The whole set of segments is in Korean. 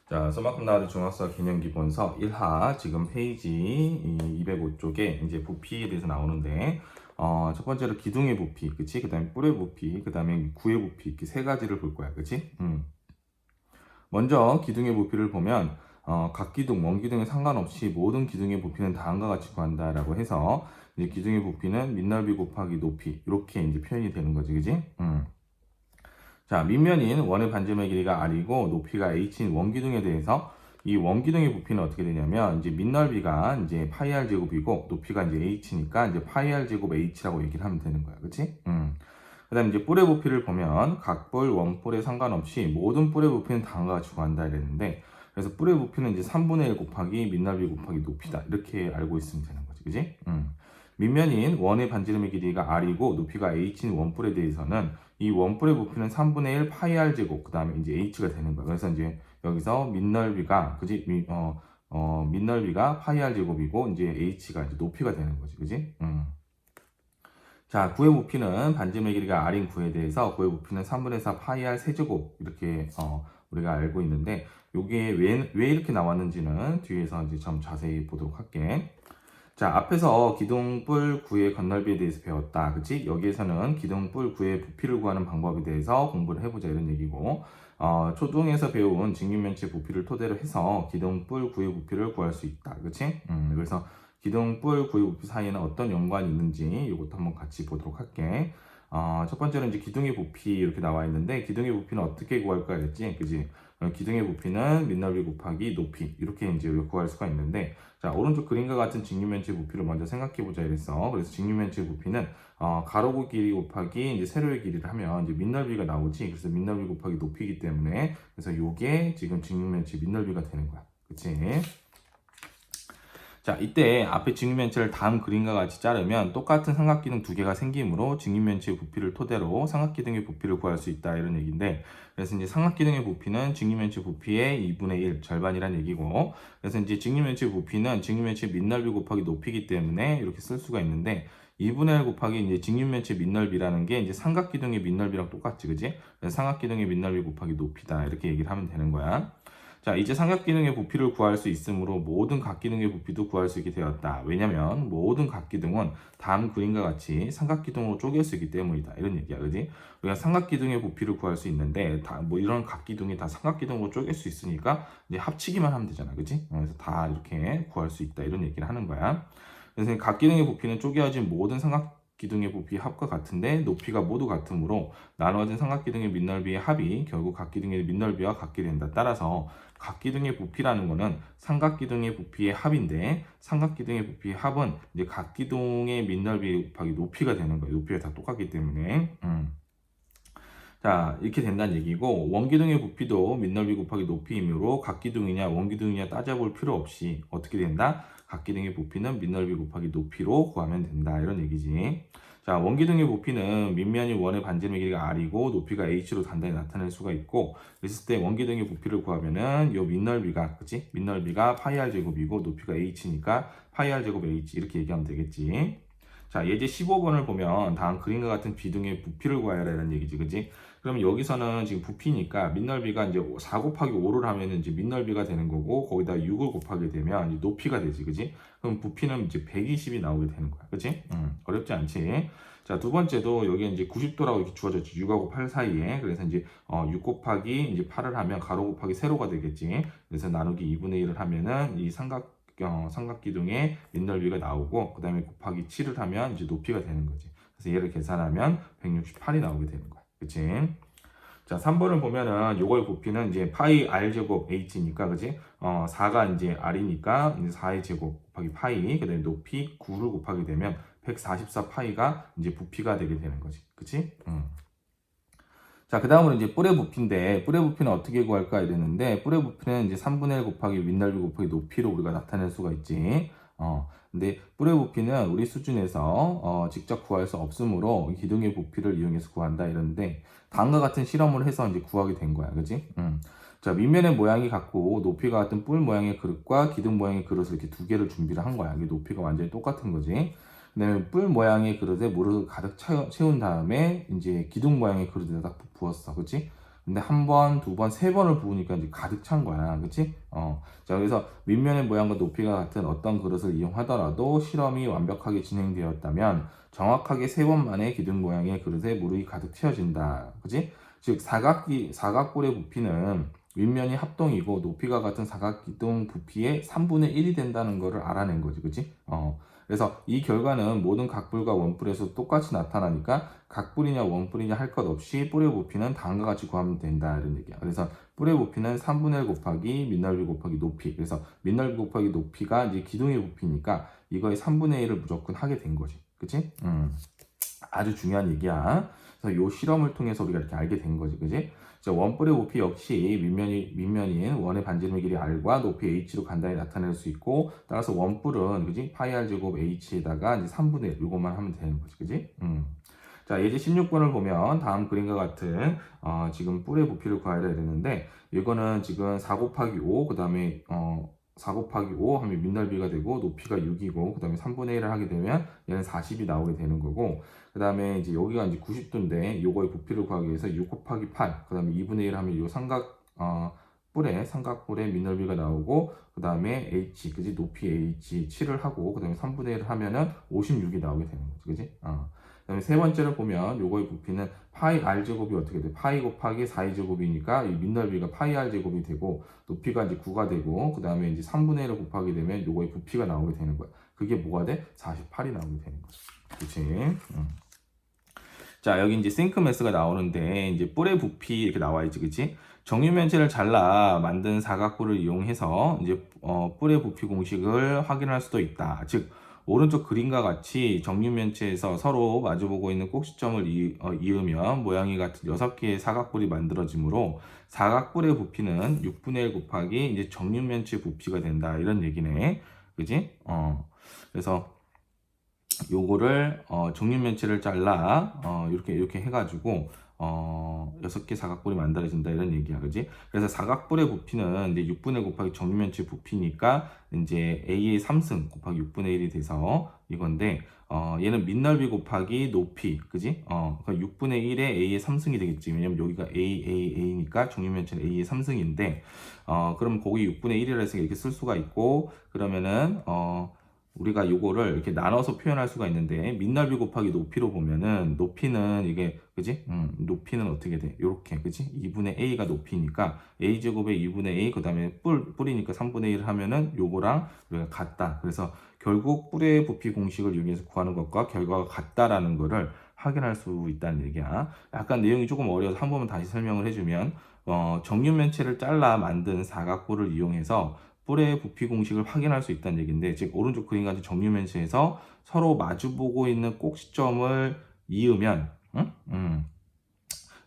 자, 수만큼 나와도 중학사 개념기본서 1하 지금 페이지 205쪽에 이제 부피에 대해서 나오는데 첫 번째로 기둥의 부피, 그치? 그 다음에 뿔의 부피, 그 다음에 구의 부피 이렇게 세 가지를 볼 거야, 그치? 먼저 기둥의 부피를 보면 각 기둥, 원기둥에 상관없이 모든 기둥의 부피는 다음과 같이 구한다라고 해서 이제 기둥의 부피는 밑넓이 곱하기 높이 이렇게 이제 표현이 되는 거지, 그치? 자, 밑면인 원의 반지름의 길이가 r이고 높이가 h인 원기둥에 대해서 이 원기둥의 부피는 어떻게 되냐면 이제 밑넓이가 이제 파이 r 제곱이고 높이가 이제 h니까 이제 파이 r 제곱 h라고 얘기를 하면 되는 거야, 그렇지? 그다음 이제 뿔의 부피를 보면 각 뿔, 원뿔에 상관없이 모든 뿔의 부피는 다음과 같이 구한다 이랬는데 그래서 뿔의 부피는 이제 3분의 1 곱하기 밑넓이 곱하기 높이다 이렇게 알고 있으면 되는 거지, 그지? 밑면인 원의 반지름의 길이가 r이고 높이가 h인 원뿔에 대해서는 이 원뿔의 부피는 3분의 1 파이 r 제곱 그 다음에 이제 h가 되는 거야. 그래서 이제 여기서 밑넓이가 그지? 밑넓이가 파이 r 제곱이고 이제 h가 이제 높이가 되는 거지, 그지? 자, 구의 부피는 반지름의 길이가 r인 구에 대해서 구의 부피는 3분의 4 파이 r 세제곱 이렇게 우리가 알고 있는데 이게 왜 이렇게 나왔는지는 뒤에서 이제 좀 자세히 보도록 할게. 자, 앞에서 기둥뿔 구의 건널비에 대해서 배웠다. 그치? 여기에서는 기둥뿔 구의 부피를 구하는 방법에 대해서 공부를 해보자 이런 얘기고 초등에서 배운 직립면체 부피를 토대로 해서 기둥뿔 구의 부피를 구할 수 있다. 그치? 그래서 기둥뿔 구의 부피 사이에는 어떤 연관이 있는지 이것도 한번 같이 보도록 할게. 첫 번째는 이제 기둥의 부피 이렇게 나와 있는데 기둥의 부피는 어떻게 구할까 했지? 그지? 기둥의 부피는 밑넓이 곱하기 높이 이렇게 이제 구할 수가 있는데 자, 오른쪽 그림과 같은 직립면체 부피를 먼저 생각해보자 이랬어. 그래서 직립면체 부피는 가로고 길이 곱하기 이제 세로의 길이를 하면 이제 밑넓이가 나오지. 그래서 밑넓이 곱하기 높이기 때문에 그래서 요게 지금 직립면체 밑넓이가 되는 거야. 그치? 자, 이때 앞에 직립면체를 다음 그림과 같이 자르면 똑같은 삼각기둥 두 개가 생기므로 직립면체의 부피를 토대로 삼각기둥의 부피를 구할 수 있다 이런 얘기인데 그래서 이제 삼각기둥의 부피는 직립면체 부피의 2분의 1 절반이란 얘기고 그래서 이제 직립면체 부피는 직립면체 밑넓이 곱하기 높이기 때문에 이렇게 쓸 수가 있는데 2분의 1 곱하기 이제 직립면체 밑넓이라는 게 이제 삼각기둥의 밑넓이랑 똑같지, 그지? 그래서 삼각기둥의 밑넓이 곱하기 높이다 이렇게 얘기를 하면 되는 거야. 자, 이제 삼각기둥의 부피를 구할 수 있으므로 모든 각기둥의 부피도 구할 수 있게 되었다. 왜냐면 모든 각기둥은 다음 그림과 같이 삼각기둥으로 쪼갤 수 있기 때문이다. 이런 얘기야, 그지? 우리가 삼각기둥의 부피를 구할 수 있는데 다 뭐 이런 각기둥이 다 삼각기둥으로 쪼갤 수 있으니까 이제 합치기만 하면 되잖아, 그지? 그래서 다 이렇게 구할 수 있다. 이런 얘기를 하는 거야. 그래서 각기둥의 부피는 쪼개어진 모든 삼각기둥의 부피 합과 같은데 높이가 모두 같으므로 나누어진 삼각기둥의 밑넓이의 합이 결국 각기둥의 밑넓이와 같게 된다. 따라서 각기둥의 부피라는 거는 삼각기둥의 부피의 합인데 삼각기둥의 부피의 합은 이제 각기둥의 밑넓이 곱하기 높이가 되는 거예요. 높이가 다 똑같기 때문에. 자, 이렇게 된다는 얘기고 원기둥의 부피도 밑넓이 곱하기 높이이므로 각기둥이냐 원기둥이냐 따져볼 필요 없이 어떻게 된다? 각기둥의 부피는 밑넓이 곱하기 높이로 구하면 된다. 이런 얘기지. 자, 원기둥의 부피는 밑면이 원의 반지름의 길이가 r이고 높이가 h로 단단히 나타낼 수가 있고 그랬을 때 원기둥의 부피를 구하면은 요 밑넓이가 그치? 밑넓이가 파이 r 제곱이고 높이가 h니까 파이 r 제곱 h 이렇게 얘기하면 되겠지. 자, 예제 15번을 보면 다음 그림과 같은 비둥의 부피를 구하여라 이런 얘기지, 그지? 그러면 여기서는 지금 부피니까 밑넓이가 이제 4 곱하기 5를 하면 이제 밑넓이가 되는 거고 거기다 6을 곱하게 되면 이제 높이가 되지, 그지? 그럼 부피는 이제 120이 나오게 되는 거야, 그지? 어렵지 않지? 자, 두 번째도 여기 이제 90도라고 이렇게 주어졌지. 6하고 8 사이에. 그래서 이제 6 곱하기 이제 8을 하면 가로 곱하기 세로가 되겠지. 그래서 나누기 2분의 1을 하면은 이 삼각기둥의 밑넓이가 나오고 그 다음에 곱하기 7을 하면 이제 높이가 되는 거지. 그래서 얘를 계산하면 168이 나오게 되는 거야. 그치? 자, 3번을 보면은 요걸 부피는 이제 파이 r 제곱 h니까 그지? 4가 이제 r이니까 이제 4의 제곱 곱하기 파이 그다음에 높이 9를 곱하게 되면 144 파이가 이제 부피가 되게 되는 거지. 그치? 자, 그 다음으로 이제 뿔의 부피인데, 뿔의 부피는 어떻게 구할까 이랬는데, 뿔의 부피는 이제 3분의 1 곱하기 밑넓이 곱하기 높이로 우리가 나타낼 수가 있지. 근데 뿔의 부피는 우리 수준에서 직접 구할 수 없으므로 기둥의 부피를 이용해서 구한다 이러는데, 다음과 같은 실험을 해서 이제 구하게 된 거야. 그지? 자, 밑면의 모양이 같고 높이가 같은 뿔 모양의 그릇과 기둥 모양의 그릇을 이렇게 두 개를 준비를 한 거야. 이게 높이가 완전히 똑같은 거지. 그다음에 뿔 모양의 그릇에 물을 가득 채운 다음에 이제 기둥 모양의 그릇에다 부었어, 그렇지? 근데 한 번, 두 번, 세 번을 부으니까 이제 가득 찬 거야. 그치? 자, 그래서 밑면의 모양과 높이가 같은 어떤 그릇을 이용하더라도 실험이 완벽하게 진행되었다면 정확하게 세 번 만에 기둥 모양의 그릇에 물이 가득 채워진다. 그치? 즉, 사각볼의 부피는 윗면이 합동이고 높이가 같은 사각기둥 부피의 3분의 1이 된다는 것을 알아낸 거지. 그치? 그래서 이 결과는 모든 각불과 원뿔에서 똑같이 나타나니까 각불이냐 원뿔이냐 할 것 없이 뿔의 부피는 다음과 같이 구하면 된다 이런 얘기야. 그래서 뿔의 부피는 3분의 1 곱하기 밑넓이 곱하기 높이. 그래서 밑넓이 곱하기 높이가 이제 기둥의 부피니까 이거의 3분의 1을 무조건 하게 된 거지. 그치? 아주 중요한 얘기야. 그래서 요 실험을 통해서 우리가 이렇게 알게 된 거지. 그치? 원뿔의 부피 역시 밑면인 원의 반지름의 길이 r과 높이 h로 간단히 나타낼 수 있고, 따라서 원뿔은 그지 파이 r 제곱 h에다가 이제 3분의 1 요것만 하면 되는 거지, 그지? 자, 예제 16번을 보면 다음 그림과 같은 지금 뿔의 부피를 구하라 이랬는데, 이거는 지금 4 곱하기 5, 그 다음에 4 곱하기 5 하면 밑넓이가 되고 높이가 6이고 그 다음에 3분의 1을 하게 되면 얘는 40이 나오게 되는 거고, 그 다음에 이제 여기가 이제 90도인데 요거의 부피를 구하기 위해서 6 곱하기 8, 그 다음에 2분의 1 하면 요 삼각뿔의 밑넓이가 나오고, 그 다음에 h, 그지? 높이 h 7을 하고, 그 다음에 3분의 1을 하면은 56이 나오게 되는 거지, 그지? 그 다음에 세 번째를 보면 요거의 부피는 파이 r 제곱이 어떻게 돼? 파이 곱하기 4이 제곱이니까 이 밑넓이가 파이 r 제곱이 되고 높이가 이제 9가 되고, 그 다음에 이제 3분의 1을 곱하게 되면 요거의 부피가 나오게 되는 거야. 그게 뭐가 돼? 48이 나오게 되는 거지. 그치? 자, 여기 이제 싱크 매스가 나오는데 이제 뿔의 부피 이렇게 나와 있지, 그치? 정육면체를 잘라 만든 사각뿔을 이용해서 이제 뿔의 부피 공식을 확인할 수도 있다. 즉 오른쪽 그림과 같이 정육면체에서 서로 마주보고 있는 꼭지점을 이으면 모양이 같은 6개의 사각뿔이 만들어지므로 사각뿔의 부피는 6분의 1 곱하기 이제 정육면체 부피가 된다. 이런 얘기네. 그지? 그래서 요거를 정육면체를 잘라 이렇게 해가지고 6개 사각뿔이 만들어진다 이런 얘기야. 그지? 그래서 사각뿔의 부피는 이제 6분의 1 곱하기 정육면체 부피니까 이제 a의 3승 곱하기 6분의 1이 돼서 이건데, 얘는 밑넓이 곱하기 높이, 그지? 그러니까 6분의 1에 a의 3승이 되겠지. 왜냐면 여기가 a니까 정육면체는 a의 3승인데, 그럼 거기 6분의 1이라 해서 이렇게 쓸 수가 있고, 그러면은 우리가 요거를 이렇게 나눠서 표현할 수가 있는데, 밑넓이 곱하기 높이로 보면은 높이는 이게 그지? 높이는 어떻게 돼? 요렇게 그지? 2분의 a가 높이니까 a 제곱에 2분의 a, 그 다음에 뿔이니까 3분의 1을 하면은 요거랑 우리가 같다. 그래서 결국 뿔의 부피 공식을 이용해서 구하는 것과 결과가 같다라는 거를 확인할 수 있다는 얘기야. 약간 내용이 조금 어려워서 한 번만 다시 설명을 해주면, 정육면체를 잘라 만든 사각뿔을 이용해서 뿔의 부피 공식을 확인할 수 있다는 얘기인데, 즉 오른쪽 그림 같은 정육면체에서 서로 마주보고 있는 꼭지점을 이으면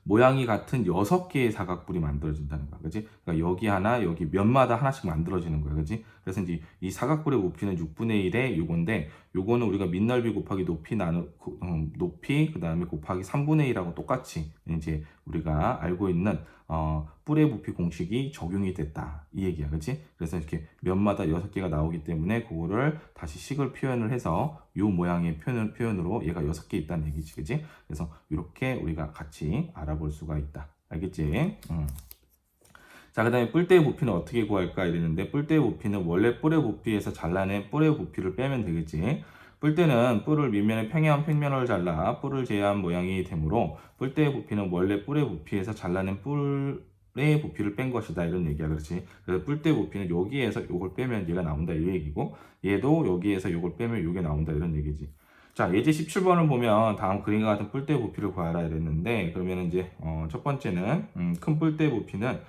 모양이 같은 6개의 사각뿔이 만들어진다는 거야. 그지? 그러니까 여기 하나, 여기 면마다 하나씩 만들어지는 거야. 그지? 그래서 이제 이 사각뿔의 부피는 6분의 1의 요건데, 요거는 우리가 밑넓이 곱하기 높이, 그 다음에 곱하기 3분의 1하고 똑같이 이제 우리가 알고 있는 뿔의 부피 공식이 적용이 됐다. 이 얘기야. 그치? 그래서 이렇게 면마다 6개가 나오기 때문에 그거를 다시 식을 표현을 해서 요 모양의 표현으로 얘가 6개 있다는 얘기지. 그치? 그래서 이렇게 우리가 같이 알아볼 수가 있다. 알겠지? 자, 그 다음에 뿔대의 부피는 어떻게 구할까 이랬는데, 뿔대의 부피는 원래 뿔의 부피에서 잘라낸 뿔의 부피를 빼면 되겠지. 뿔대는 뿔을 밑면에 평행한 평면을 잘라 뿔을 제외한 모양이 되므로 뿔대의 부피는 원래 뿔의 부피에서 잘라낸 뿔의 부피를 뺀 것이다 이런 얘기야. 그렇지? 그래서 뿔대 부피는 여기에서 요걸 빼면 얘가 나온다 이 얘기고, 얘도 여기에서 요걸 빼면 요게 나온다 이런 얘기지. 자, 예제 17번을 보면 다음 그림과 같은 뿔대 부피를 구하라 이랬는데, 그러면 이제 첫 번째는 큰 뿔대 부피는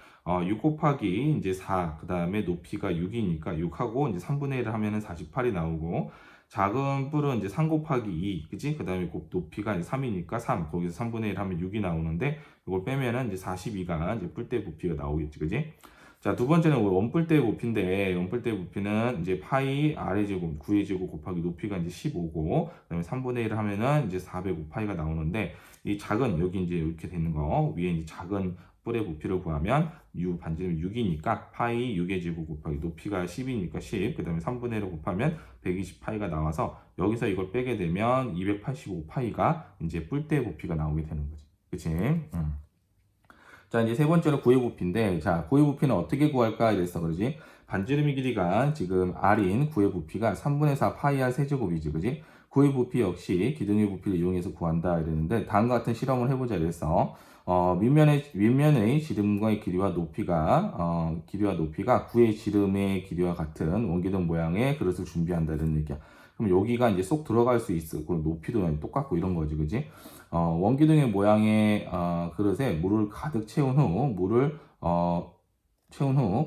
6 곱하기 이제 4, 그 다음에 높이가 6이니까 6하고 이제 3분의 1을 하면은 48이 나오고, 작은 뿔은 이제 3 곱하기 2, 그치? 그 다음에 높이가 이제 3이니까 3, 거기서 3분의 1 하면 6이 나오는데, 이걸 빼면은 이제 42가 이제 뿔대 부피가 나오겠지, 그치? 자, 두 번째는 원뿔대 부피인데, 원뿔대 부피는 이제 파이 r의 제곱, 9의 제곱 곱하기 높이가 이제 15고, 그다음에 3분의 1을 하면은 이제 405파이가 나오는데, 이 작은, 여기 이제 이렇게 되는 거, 위에 이제 작은 뿔의 부피를 구하면, 반지름 6이니까, 파이 6의 제곱 곱하기 높이가 10이니까 10, 그 다음에 3분의 1을 곱하면 120파이가 나와서, 여기서 이걸 빼게 되면 285파이가 이제 뿔대 부피가 나오게 되는 거지. 그치? 자, 이제 세 번째로 구의 부피인데, 자, 구의 부피는 어떻게 구할까 이랬어, 그러지? 반지름의 길이가 지금 r인 구의 부피가 3분의 4 파이 r 세제곱이지, 그지? 구의 부피 역시 기둥의 부피를 이용해서 구한다 이랬는데, 다음과 같은 실험을 해보자 이랬어. 밑면의 지름과의 길이와 높이가 구의 지름의 길이와 같은 원기둥 모양의 그릇을 준비한다 이런 얘기야. 그럼 여기가 이제 쏙 들어갈 수 있고, 높이도 똑같고 이런 거지, 그지? 원기둥의 모양의 그릇에 물을 가득 채운 후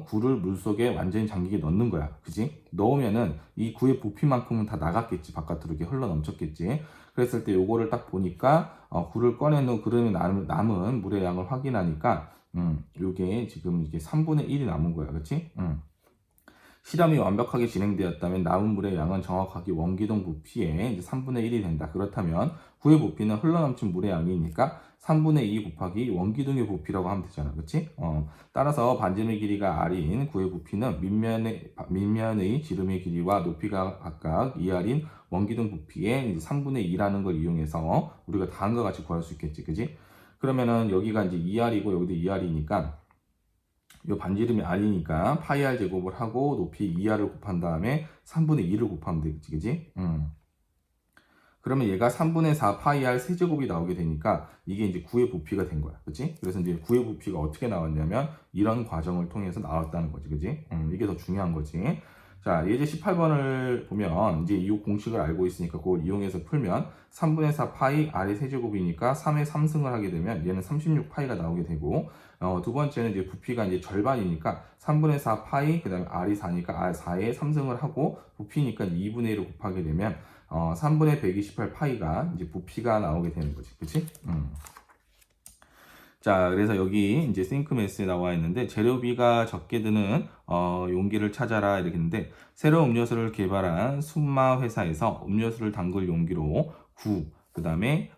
굴을 물속에 완전히 잠기게 넣는 거야. 그지? 넣으면은 이 구의 부피만큼은 다 나갔겠지. 바깥으로 이렇게 흘러 넘쳤겠지. 그랬을 때 요거를 딱 보니까 굴을 꺼낸 후 그릇에 남은 물의 양을 확인하니까 요게 지금 이게 3분의 1이 남은 거야. 그치? 실험이 완벽하게 진행되었다면 남은 물의 양은 정확하게 원기둥 부피의 이제 3분의 1이 된다. 그렇다면 구의 부피는 흘러넘친 물의 양이니까 3분의 2 곱하기 원기둥의 부피라고 하면 되잖아. 그치? 따라서 반지름의 길이가 r인 구의 부피는 밑면의 지름의 길이와 높이가 각각 2r인 원기둥 부피의 이제 3분의 2라는 걸 이용해서 우리가 다음과 같이 구할 수 있겠지. 그치? 그러면은 여기가 이제 2r이고 여기도 2r이니까 요 반지름이 r이니까 파이 r 제곱을 하고 높이 2r을 곱한 다음에 3분의 2를 곱하면 되겠지, 그지? 그러면 얘가 3분의 4 파이 r 세제곱이 나오게 되니까 이게 이제 구의 부피가 된 거야, 그치? 그래서 이제 구의 부피가 어떻게 나왔냐면 이런 과정을 통해서 나왔다는 거지, 그지? 이게 더 중요한 거지. 자, 예제 18번을 보면 이제 이 공식을 알고 있으니까 그걸 이용해서 풀면 3분의 4 파이 r의 세제곱이니까 3의 3승을 하게 되면 얘는 36 파이가 나오게 되고 두 번째는 이제 부피가 이제 절반이니까 3분의 4 파이 그다음에 r이 4니까 r4에 3승을 하고 부피니까 2분의 1을 곱하게 되면 3분의 128 파이가 이제 부피가 나오게 되는 거지, 그렇지? 자, 그래서 여기 이제 싱크매스에 나와 있는데 재료비가 적게 드는 용기를 찾아라 이렇게 했는데 새로운 음료수를 개발한 순마 회사에서 음료수를 담글 용기로 그다음에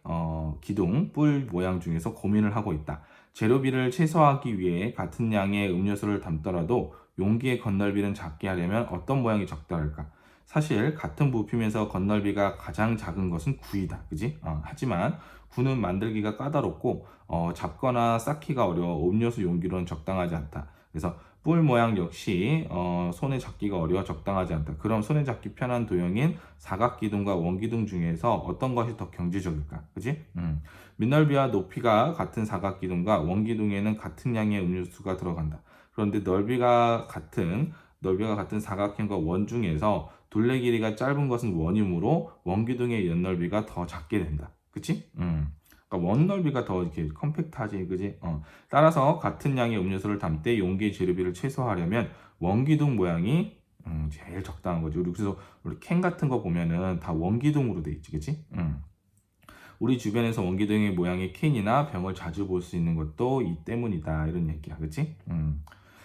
기둥, 뿔 모양 중에서 고민을 하고 있다. 재료비를 최소화하기 위해 같은 양의 음료수를 담더라도 용기의 건널비는 작게 하려면 어떤 모양이 적당할까? 사실 같은 부피면서 건널비가 가장 작은 것은 구이다, 그지? 하지만 구는 만들기가 까다롭고 잡거나 쌓기가 어려워 음료수 용기로는 적당하지 않다. 그래서 뿔 모양 역시 손에 잡기가 어려워 적당하지 않다. 그럼 손에 잡기 편한 도형인 사각기둥과 원기둥 중에서 어떤 것이 더 경제적일까? 그지? 밑넓이와 높이가 같은 사각기둥과 원기둥에는 같은 양의 음료수가 들어간다. 그런데 넓이가 같은 사각형과 원 중에서 둘레 길이가 짧은 것은 원이므로 원기둥의 연넓이가 더 작게 된다. 그치? 그러니까 원 넓이가 더 이렇게 컴팩트하지, 그지? 따라서 같은 양의 음료수를 담을 때 용기의 재료비를 최소화하려면 원기둥 모양이 제일 적당한 거지. 그래서 우리 캔 같은 거 보면은 다 원기둥으로 돼 있지, 그치? 우리 주변에서 원기둥의 모양의 캔이나 병을 자주 볼 수 있는 것도 이 때문이다. 이런 얘기야, 그치?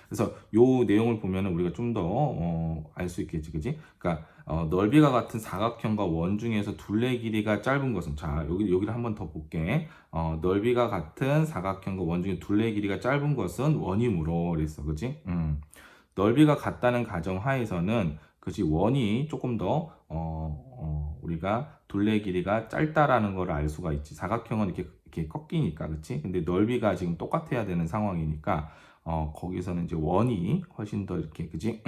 그래서 요 내용을 보면은 우리가 좀 더 알 수 있겠지, 그지? 그러니까 넓이가 같은 사각형과 원 중에서 둘레 길이가 짧은 것은 자 여기를 한번 더 볼게. 넓이가 같은 사각형과 원 중에 둘레 길이가 짧은 것은 원이므로 그랬어, 그지? 넓이가 같다는 가정 하에서는 그지 원이 조금 더 우리가 둘레 길이가 짧다라는 걸 알 수가 있지. 사각형은 이렇게 꺾이니까, 그치? 근데 넓이가 지금 똑같아야 되는 상황이니까 거기서는 이제 원이 훨씬 더 이렇게, 그지?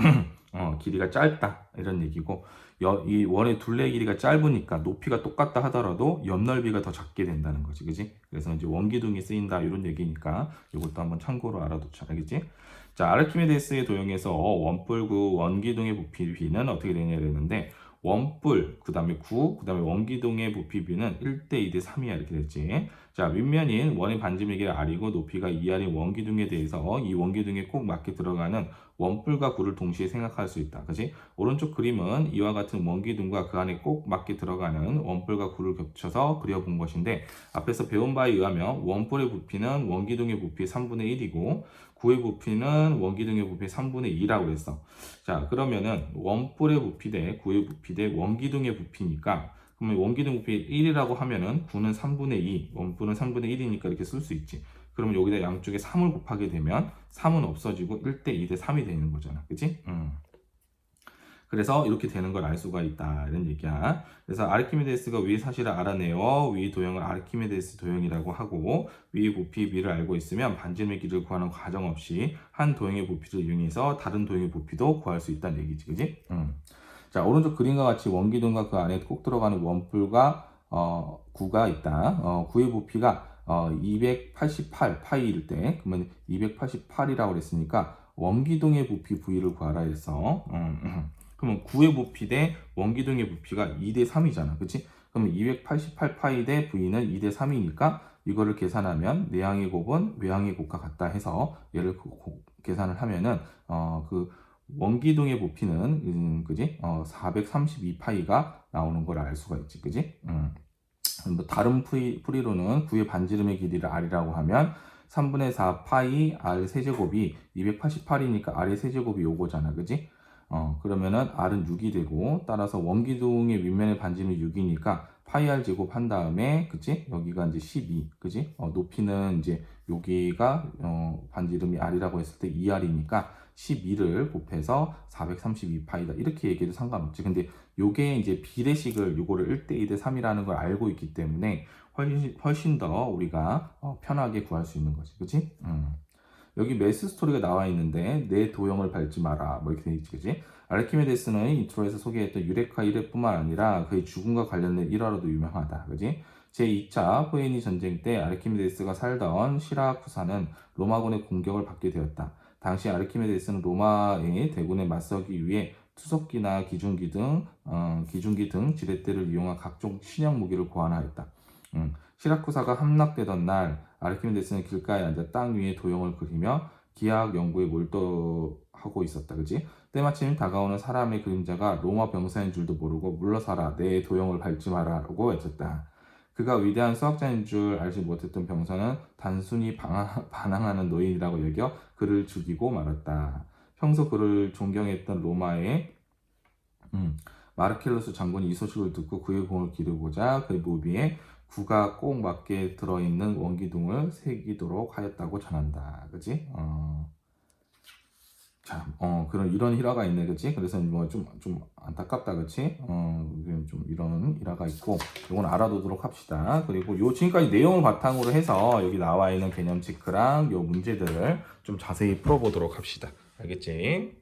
길이가 짧다 이런 얘기고 이 원의 둘레 길이가 짧으니까 높이가 똑같다 하더라도 옆 넓이가 더 작게 된다는 거지, 그지? 그래서 이제 원기둥이 쓰인다 이런 얘기니까 이것도 한번 참고로 알아두자, 알겠지? 자, 아르키메데스의 도형에서 원뿔구 원기둥의 부피비는 어떻게 되냐 이랬는데 원뿔, 그 다음에 그 다음에 원기둥의 부피비는 1대 2대 3이야 이렇게 됐지. 자, 밑면인 원의 반지름의 길이 r이고 높이가 2r인 원기둥에 대해서 이 원기둥에 꼭 맞게 들어가는 원뿔과 구를 동시에 생각할 수 있다. 그지? 오른쪽 그림은 이와 같은 원기둥과 그 안에 꼭 맞게 들어가는 원뿔과 구를 겹쳐서 그려본 것인데 앞에서 배운 바에 의하면 원뿔의 부피는 원기둥의 부피의 3분의 1이고 구의 부피는 원기둥의 부피의 3분의 2라고 했어. 자, 그러면은 원뿔의 부피 대 구의 부피 대 원기둥의 부피니까 그러면 원기둥 부피 1이라고 하면은 구는 3분의 2, 원뿔은 3분의 1이니까 이렇게 쓸 수 있지. 그러면 여기다 양쪽에 3을 곱하게 되면 3은 없어지고 1대 2대 3이 되는 거잖아. 그치? 그래서 이렇게 되는 걸 알 수가 있다 이런 얘기야. 그래서 아르키메데스가 위 사실을 알아내어 위 도형을 아르키메데스 도형이라고 하고 위 부피 위를 알고 있으면 반지름의 길이를 구하는 과정 없이 한 도형의 부피를 이용해서 다른 도형의 부피도 구할 수 있다는 얘기지, 그지? 자, 오른쪽 그림과 같이 원기둥과 그 안에 꼭 들어가는 원뿔과 구가 있다. 구의 부피가 288 파이일 때, 그러면 288이라고 그랬으니까 원기둥의 부피 V를 구하라 했어. 그러면 구의 부피 대 원기둥의 부피가 2대 3이잖아. 그치? 그러면 288 파이 대 V는 2대 3이니까 이거를 계산하면 내항의 곱은 외항의 곱과 같다 해서 얘를 계산을 하면은 그 원기둥의 부피는 그지? 432 파이가 나오는 걸 알 수가 있지. 그지? 뭐 다른 풀이로는 구의 반지름의 길이를 R이라고 하면 3분의 4 파이 R 세제곱이 288이니까 R의 세제곱이 요거잖아. 그지? 그러면은 R은 6이 되고 따라서 원기둥의 윗면의 반지름이 6이니까 파이 R 제곱 한 다음에 그치? 여기가 이제 12 그지? 높이는 이제 여기가 반지름이 R이라고 했을 때 2R이니까 12를 곱해서 432파이다 이렇게 얘기해도 상관없지. 근데 요게 이제 비례식을 요거를 1대 2대 3이라는 걸 알고 있기 때문에 훨씬 더 우리가 편하게 구할 수 있는 거지. 그치? 여기 메스 스토리가 나와 있는데 내 도형을 밟지 마라 뭐 이렇게 돼 있지. 그치? 아르키메데스는 인트로에서 소개했던 유레카 1회뿐만 아니라 그의 죽음과 관련된 일화로도 유명하다. 그치? 제2차 후에니 전쟁 때 아르키메데스가 살던 시라쿠사는 로마군의 공격을 받게 되었다. 당시 아르키메데스는 로마의 대군에 맞서기 위해 투석기나 기중기 등 지렛대를 이용한 각종 신형 무기를 고안하였다. 시라쿠사가 함락되던 날 아르키메데스는 길가에 앉아 땅 위에 도형을 그리며 기하학 연구에 몰두하고 있었다. 그지? 때마침 다가오는 사람의 그림자가 로마 병사인 줄도 모르고 물러서라 내 도형을 밟지 마라라고 외쳤다. 그가 위대한 수학자인 줄 알지 못했던 병사는 단순히 반항하는 노인이라고 여겨 그를 죽이고 말았다. 평소 그를 존경했던 로마의 마르켈루스 장군이 이 소식을 듣고 그의 공을 기르고자 그의 무비에 구가 꼭 맞게 들어있는 원기둥을 새기도록 하였다고 전한다. 그치? 자, 그런 이런 일화가 있네, 그치? 그래서 뭐 좀 안타깝다, 그치? 좀 이런 일화가 있고, 이건 알아두도록 합시다. 그리고 요 지금까지 내용을 바탕으로 해서 여기 나와 있는 개념 체크랑 요 문제들을 좀 자세히 풀어보도록 합시다. 알겠지?